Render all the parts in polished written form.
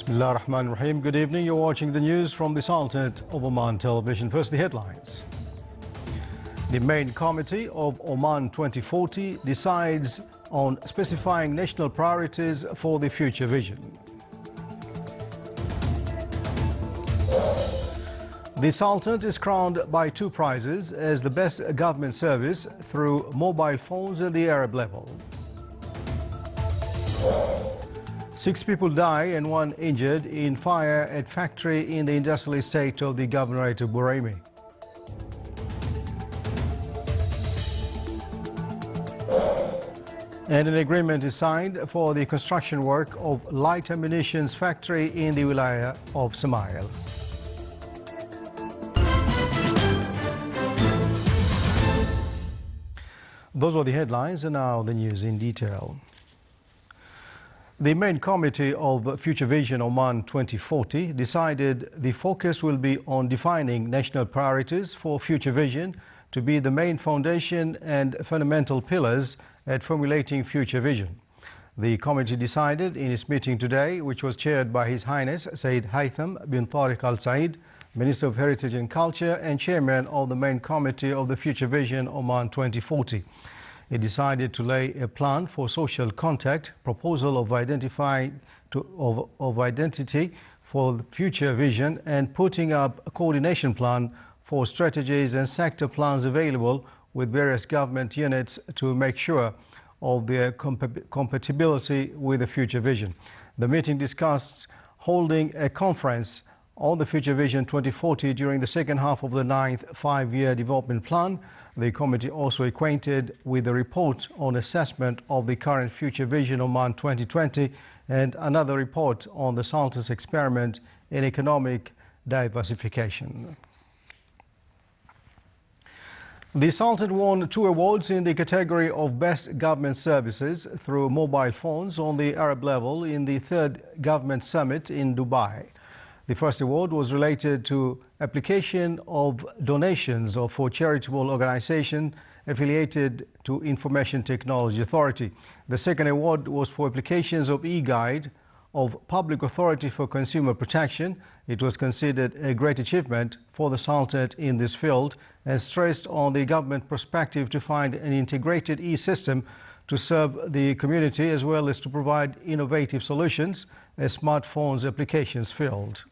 Bismillah ar-Rahman ar-Rahim. Good evening. You're watching the news from the Sultanate of Oman Television. First, the headlines. The main committee of Oman 2040 decides on specifying national priorities for the future vision. The Sultanate is crowned by 2 prizes as the best government service through mobile phones at the Arab level. 6 people die and 1 injured in fire at factory in the industrial estate of the Governorate of Buraimi. And an agreement is signed for the construction work of light ammunitions factory in the Wilaya of Samail. Those were the headlines, and now the news in detail. The main committee of Future Vision Oman 2040 decided the focus will be on defining national priorities for Future Vision to be the main foundation and fundamental pillars at formulating Future Vision. The committee decided in its meeting today, which was chaired by His Highness Sayyid Haytham bin Tariq Al Said, Minister of Heritage and Culture and Chairman of the main committee of the Future Vision Oman 2040. It decided to lay a plan for social contact, proposal of identity for the future vision, and putting up a coordination plan for strategies and sector plans available with various government units to make sure of their compatibility with the future vision. The meeting discussed holding a conference on the Future Vision 2040 during the second half of the 9th 5-year development plan. The committee also acquainted with the report on assessment of the current Future Vision Oman 2020 and another report on the Sultan's experiment in economic diversification. The Sultan won 2 awards in the category of Best Government Services through mobile phones on the Arab level in the 3rd Government Summit in Dubai. The first award was related to application of donations for charitable organization affiliated to Information Technology Authority. The second award was for applications of e-guide of Public Authority for Consumer Protection. It was considered a great achievement for the Sultanate in this field and stressed on the government perspective to find an integrated e-system to serve the community as well as to provide innovative solutions as smartphones applications field.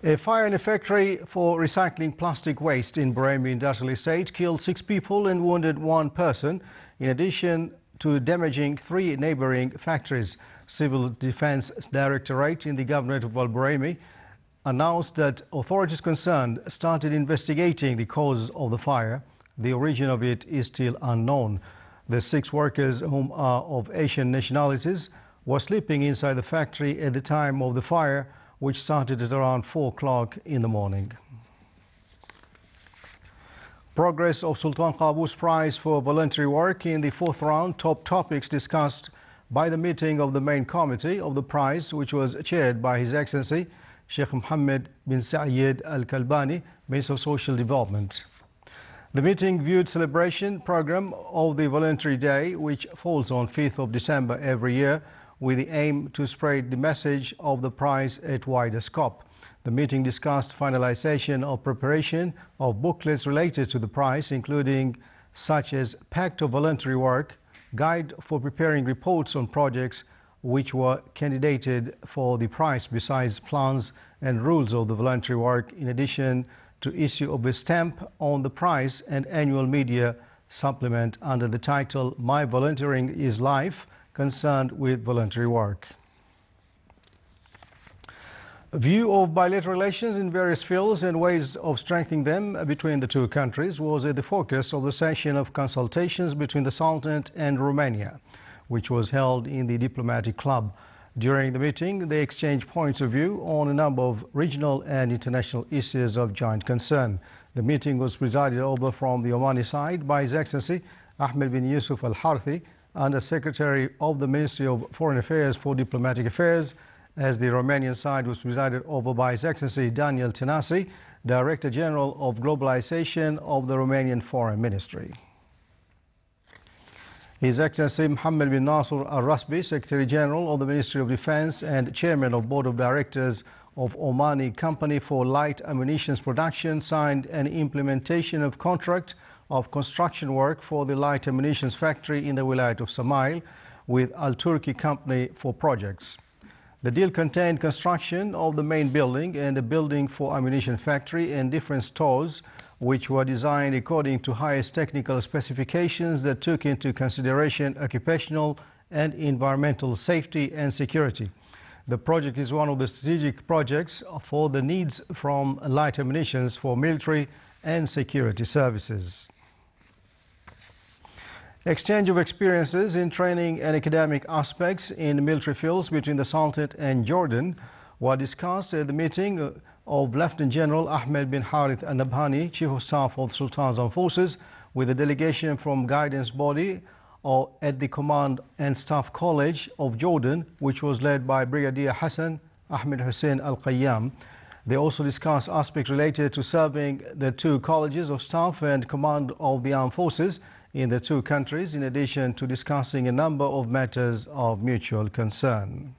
A fire in a factory for recycling plastic waste in Buraimi Industrial Estate killed 6 people and wounded 1 person, in addition to damaging 3 neighboring factories. Civil Defense Directorate in the Governorate of Buraimi announced that authorities concerned started investigating the cause of the fire. The origin of it is still unknown. The 6 workers, whom are of Asian nationalities, were sleeping inside the factory at the time of the fire, which started at around 4 o'clock in the morning. Progress of Sultan Qaboos Prize for voluntary work in the 4th round, top topics discussed by the meeting of the main committee of the prize, which was chaired by His Excellency Sheikh Mohammed bin Zayed Al Kalbani, Minister of Social Development. The meeting viewed celebration program of the voluntary day, which falls on 5th of December every year, with the aim to spread the message of the prize at wider scope. The meeting discussed finalization of preparation of booklets related to the prize, including such as Pact of Voluntary Work, Guide for preparing reports on projects which were candidated for the prize, besides plans and rules of the voluntary work, in addition to issue of a stamp on the prize and annual media supplement under the title My Volunteering is Life, concerned with voluntary work. A view of bilateral relations in various fields and ways of strengthening them between the 2 countries was at the focus of the session of consultations between the Sultanate and Romania, which was held in the Diplomatic Club. During the meeting, they exchanged points of view on a number of regional and international issues of joint concern. The meeting was presided over from the Omani side by His Excellency Ahmed bin Yusuf Al Harthi, Under Secretary of the Ministry of Foreign Affairs for Diplomatic Affairs, as the Romanian side was presided over by His Excellency Daniel Tănase, Director General of Globalization of the Romanian Foreign Ministry. His Excellency Mohammed bin Nasser Al-Rasbi, Secretary General of the Ministry of Defense and Chairman of Board of Directors of Omani Company for Light Ammunitions Production, signed an implementation of contract of construction work for the light ammunitions factory in the Wilayat of Samail with Al-Turki Company for projects. The deal contained construction of the main building and a building for ammunition factory and different stores, which were designed according to highest technical specifications that took into consideration occupational and environmental safety and security. The project is one of the strategic projects for the needs from light ammunitions for military and security services. Exchange of experiences in training and academic aspects in military fields between the Sultanate and Jordan were discussed at the meeting of Lieutenant General Ahmed bin Harith Al-Nabhani, Chief of Staff of the Sultan's Armed Forces, with a delegation from guidance body at the Command and Staff College of Jordan, which was led by Brigadier Hassan Ahmed Hussein Al-Qayyam. They also discussed aspects related to serving the two colleges of staff and command of the armed forces in the two countries, in addition to discussing a number of matters of mutual concern.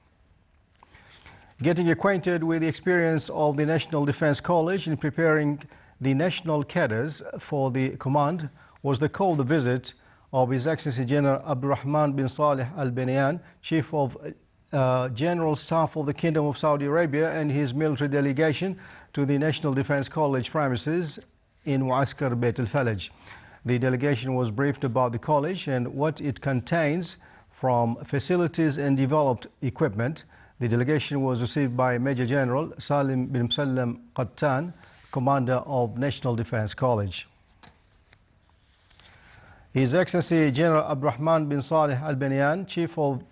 Getting acquainted with the experience of the National Defense College in preparing the national cadres for the command was the call of the visit of His Excellency General Abdurrahman bin Saleh Al Baniyan, Chief of General Staff of the Kingdom of Saudi Arabia, and his military delegation to the National Defense College premises in Muaskar Beit al-Falaj. The delegation was briefed about the college and what it contains from facilities and developed equipment. The delegation was received by Major General Salim bin Musallam Qattan, Commander of National Defense College. His Excellency General Abdurrahman bin Saleh Al Baniyan, Chief of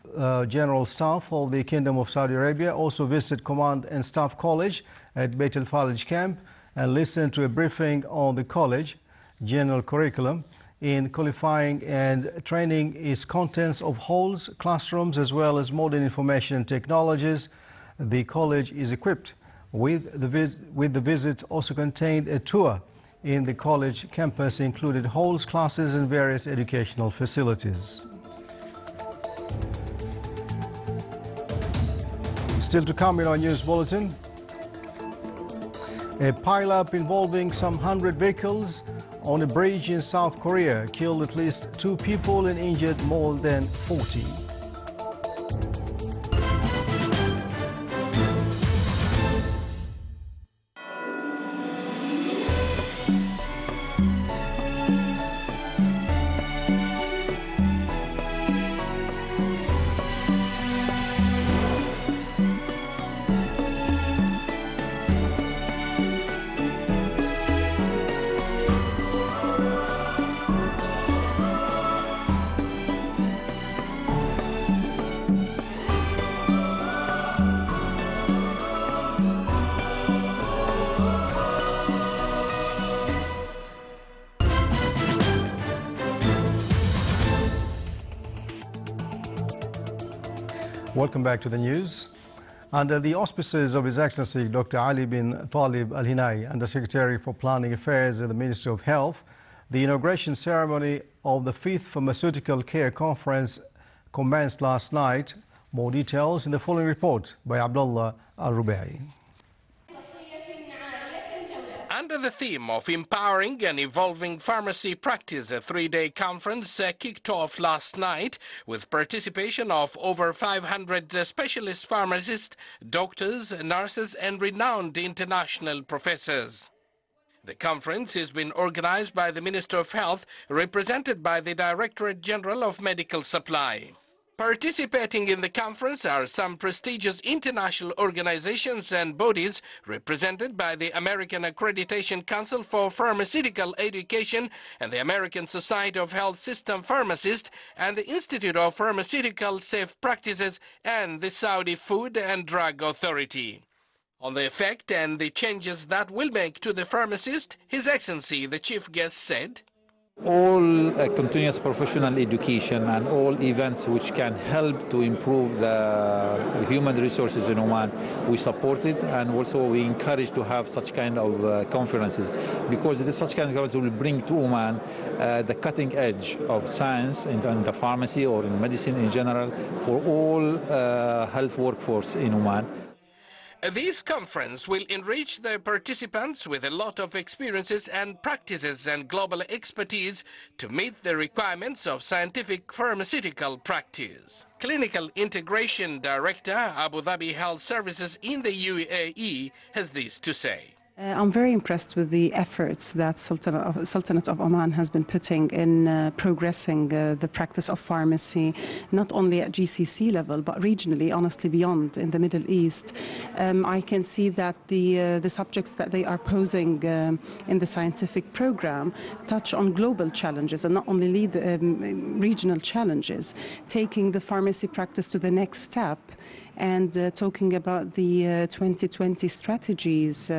General Staff of the Kingdom of Saudi Arabia, also visited Command and Staff College at Beit al-Falaj camp and listened to a briefing on the college general curriculum in qualifying and training its contents of halls, classrooms, as well as modern information technologies. The college is equipped with the visit also contained a tour in the college campus, included halls, classes, and various educational facilities. Still to come in our news bulletin, a pileup involving some 100 vehicles on a bridge in South Korea killed at least 2 people and injured more than 40. Welcome back to the news. Under the auspices of His Excellency Dr. Ali bin Talib Al Hinai, Undersecretary for Planning Affairs at the Ministry of Health, the inauguration ceremony of the 5th Pharmaceutical Care Conference commenced last night. More details in the following report by Abdullah Al-Rubai. Under the theme of empowering and evolving pharmacy practice, a 3-day conference kicked off last night with participation of over 500 specialist pharmacists, doctors, nurses, and renowned international professors. The conference has been organized by the Minister of Health, represented by the Directorate General of Medical Supply. Participating in the conference are some prestigious international organizations and bodies represented by the American Accreditation Council for Pharmaceutical Education and the American Society of Health System Pharmacists and the Institute of Pharmaceutical Safe Practices and the Saudi Food and Drug Authority. On the effect and the changes that will make to the pharmacist, His Excellency the Chief Guest said, All continuous professional education and all events which can help to improve the human resources in Oman, we support it, and also we encourage to have such kind of conferences, because such kind of conferences will bring to Oman the cutting edge of science in the pharmacy or in medicine in general for all health workforce in Oman. This conference will enrich the participants with a lot of experiences and practices and global expertise to meet the requirements of scientific pharmaceutical practice. Clinical Integration Director, Abu Dhabi Health Services in the UAE, has this to say. I'm very impressed with the efforts that Sultanate of Oman has been putting in progressing the practice of pharmacy, not only at GCC level, but regionally, honestly, beyond in the Middle East. I can see that the subjects that they are posing in the scientific program touch on global challenges and not only lead regional challenges, taking the pharmacy practice to the next step and talking about the 2020 strategies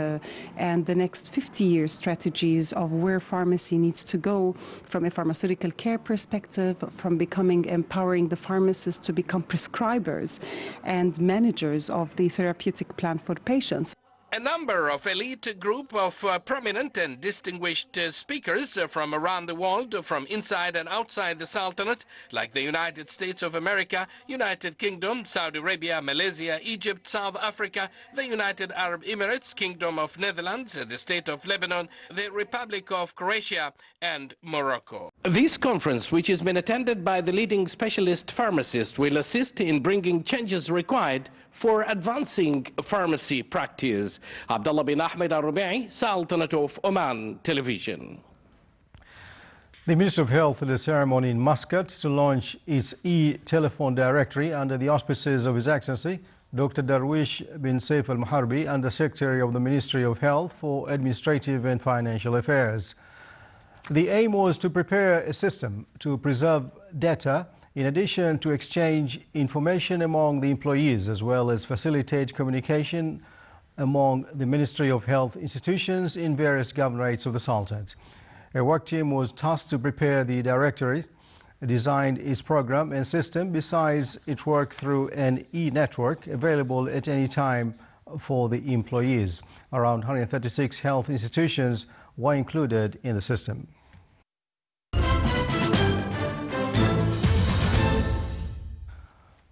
and the next 50-year strategies of where pharmacy needs to go from a pharmaceutical care perspective, from empowering the pharmacists to become prescribers and managers of the therapeutic plan for patients. A number of elite group of prominent and distinguished speakers from around the world, from inside and outside the Sultanate, like the United States of America, United Kingdom, Saudi Arabia, Malaysia, Egypt, South Africa, the United Arab Emirates, Kingdom of Netherlands, the State of Lebanon, the Republic of Croatia, and Morocco. This conference, which has been attended by the leading specialist pharmacists, will assist in bringing changes required for advancing pharmacy practice. Abdullah bin Ahmed Al-Rubai, Sultanate of Oman Television. The Minister of Health held a ceremony in Muscat to launch its e-telephone directory under the auspices of His Excellency Dr. Darwish bin Saif Al-Maharbi, Under Secretary of the Ministry of Health for Administrative and Financial Affairs. The aim was to prepare a system to preserve data in addition to exchange information among the employees, as well as facilitate communication among the Ministry of Health institutions in various governorates of the Sultanate. A work team was tasked to prepare the directory, designed its program and system. Besides, it worked through an e-network available at any time for the employees. Around 136 health institutions were included in the system.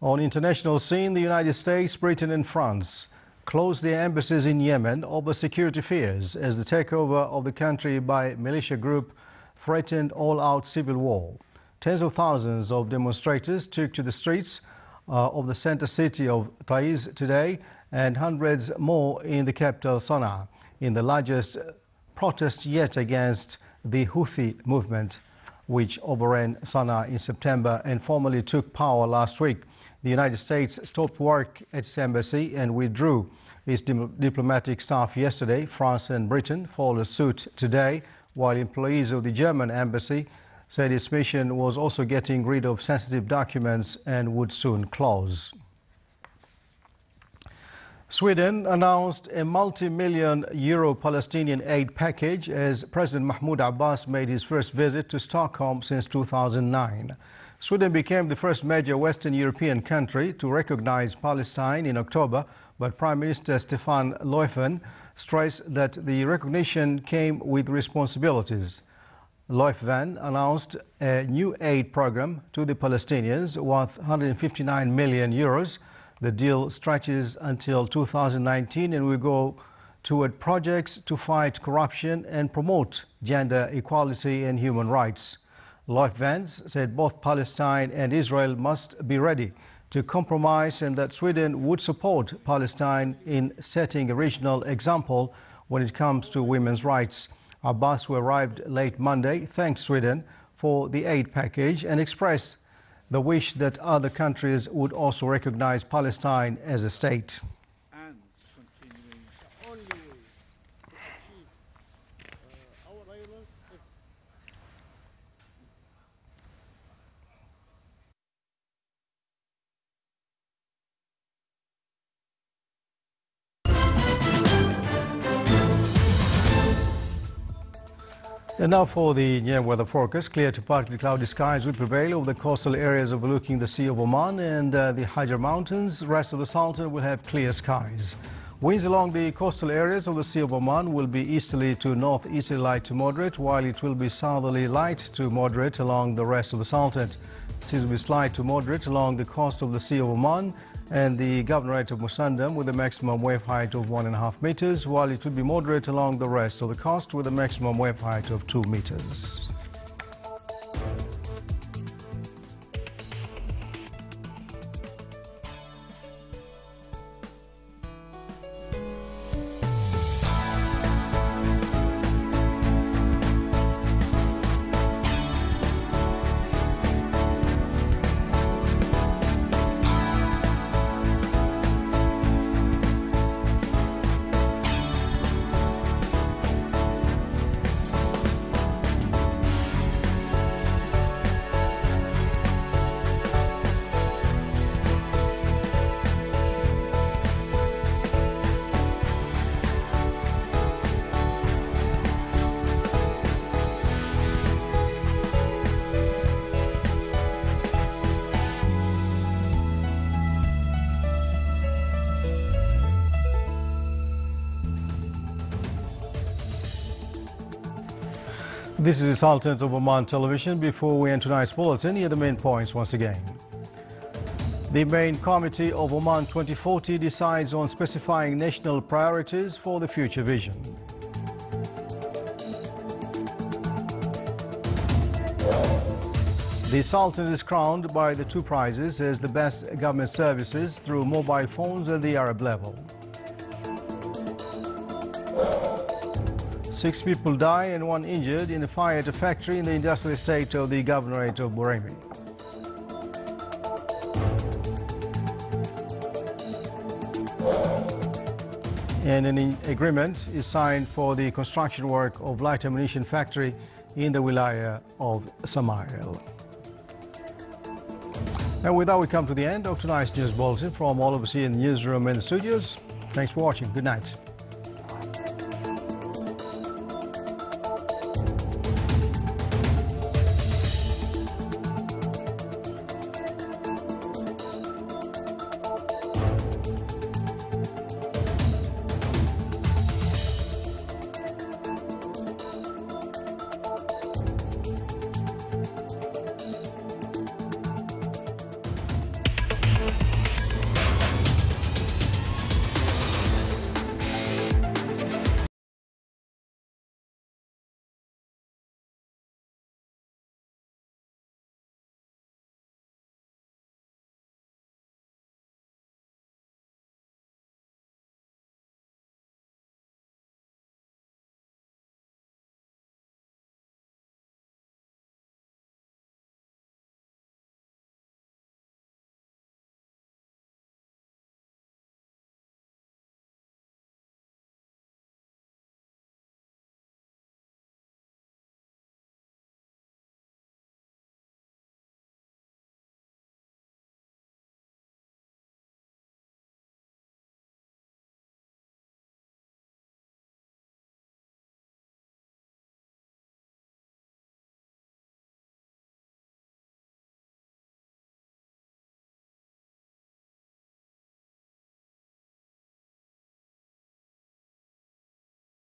On international scene, the United States, Britain and France closed their embassies in Yemen over security fears as the takeover of the country by militia group threatened all-out civil war. Tens of thousands of demonstrators took to the streets of the center city of Taiz today, and hundreds more in the capital Sana'a, in the largest protest yet against the Houthi movement, which overran Sana'a in September and formally took power last week. The United States stopped work at its embassy and withdrew its diplomatic staff yesterday. France and Britain followed suit today, while employees of the German embassy said its mission was also getting rid of sensitive documents and would soon close. Sweden announced a multi-million euro Palestinian aid package as President Mahmoud Abbas made his first visit to Stockholm since 2009. Sweden became the first major Western European country to recognize Palestine in October, but Prime Minister Stefan Löfven stressed that the recognition came with responsibilities. Löfven announced a new aid program to the Palestinians worth 159 million euros. The deal stretches until 2019 and will go toward projects to fight corruption and promote gender equality and human rights. Löfven said both Palestine and Israel must be ready to compromise and that Sweden would support Palestine in setting a regional example when it comes to women's rights. Abbas, who arrived late Monday, thanked Sweden for the aid package and expressed the wish that other countries would also recognize Palestine as a state. And now for the near weather forecast. Clear to partly cloudy skies will prevail over the coastal areas overlooking the Sea of Oman and the Hajar Mountains. The rest of the Sultan will have clear skies. Winds along the coastal areas of the Sea of Oman will be easterly to northeasterly light to moderate, while it will be southerly light to moderate along the rest of the Sultan. Seas will be slight to moderate along the coast of the Sea of Oman and the Governorate of Musandam with a maximum wave height of 1.5 meters, while it will be moderate along the rest of the coast with a maximum wave height of 2 meters. This is the Sultan of Oman Television. Before we end tonight's bulletin, here are the main points once again. The main committee of Oman 2040 decides on specifying national priorities for the future vision. The Sultan is crowned by the two prizes as the best government services through mobile phones at the Arab level. 6 people die and 1 injured in a fire at a factory in the industrial estate of the Governorate of Buraymi. And an agreement is signed for the construction work of light ammunition factory in the wilaya of Samail. And with that, we come to the end of tonight's news bulletin. From all of us here in the newsroom and the studios, thanks for watching. Good night.